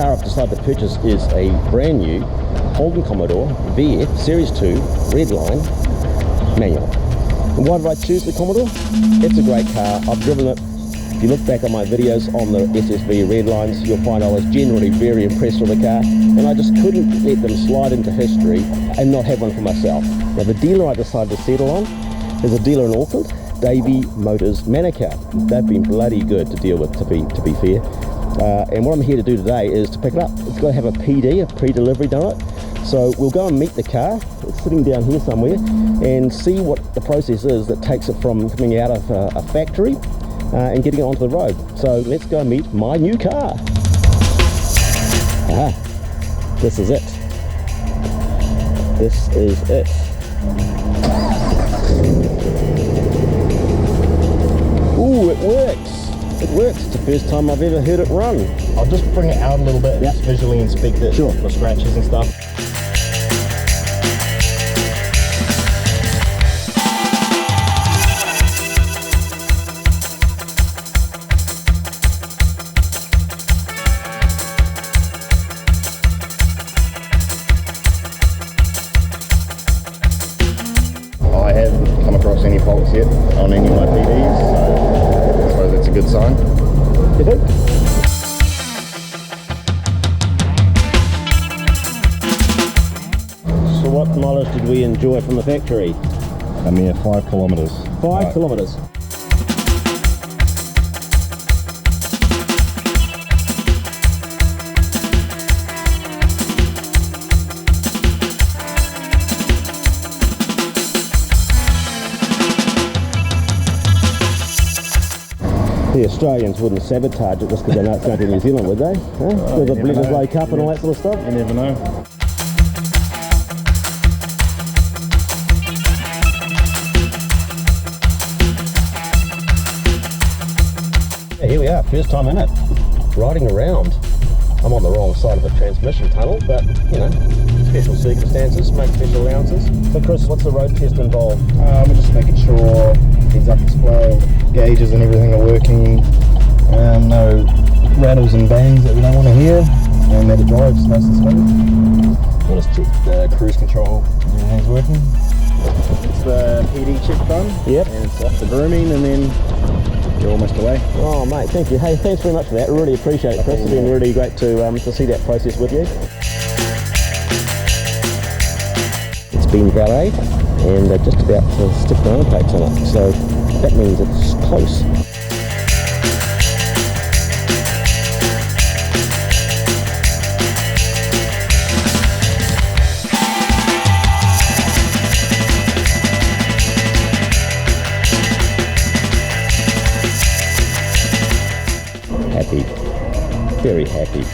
car I've decided to purchase is a brand new Holden Commodore VF Series 2 Redline manual. And why did I choose the Commodore? It's a great car. I've driven it. If you look back at my videos on the SS-V Redlines, you'll find I was generally very impressed with the car, and I just couldn't let them slide into history and not have one for myself. Now the dealer I decided to settle on is a dealer in Auckland, Davey Motors Manukau. They've been bloody good to deal with, to be fair. And what I'm here to do today is to pick it up. It's got to have a PD, a pre-delivery done it. So we'll go and meet the car. It's sitting down here somewhere, and see what the process is that takes it from coming out of a factory and getting it onto the road. So let's go meet my new car. This is it. This is it. Ooh, it works. It works. It's the first time I've ever heard it run. I'll just bring it out a little bit and just visually inspect it for scratches and stuff. I haven't come across any faults yet on any of my PDs, so I suppose that's a good sign. So what mileage did we enjoy from the factory? A mere 5 kilometres. 5 kilometres. The Australians wouldn't sabotage it just because they know it's going to New Zealand, would they? With the Bledisloe Low Cup and all that sort of stuff? You never know. Yeah, here we are, first time in it, riding around. I'm on the wrong side of the transmission tunnel, but you know, special circumstances make special allowances. So Chris, what's the road test involved? We're just making sure these up display gauges and everything are working, no rattles and bangs that we don't want to hear, and that it drives nice and smooth. We'll just check the cruise control, everything's working. It's the PD check done, and it's off the grooming, and then you're almost away. Oh mate, thank you. Hey, thanks very much for that. I really appreciate it, Chris. It's been really great to see that process with you. It's been valeted, and they're just about to stick the number plates on it, so that means it's close. Happy, very happy.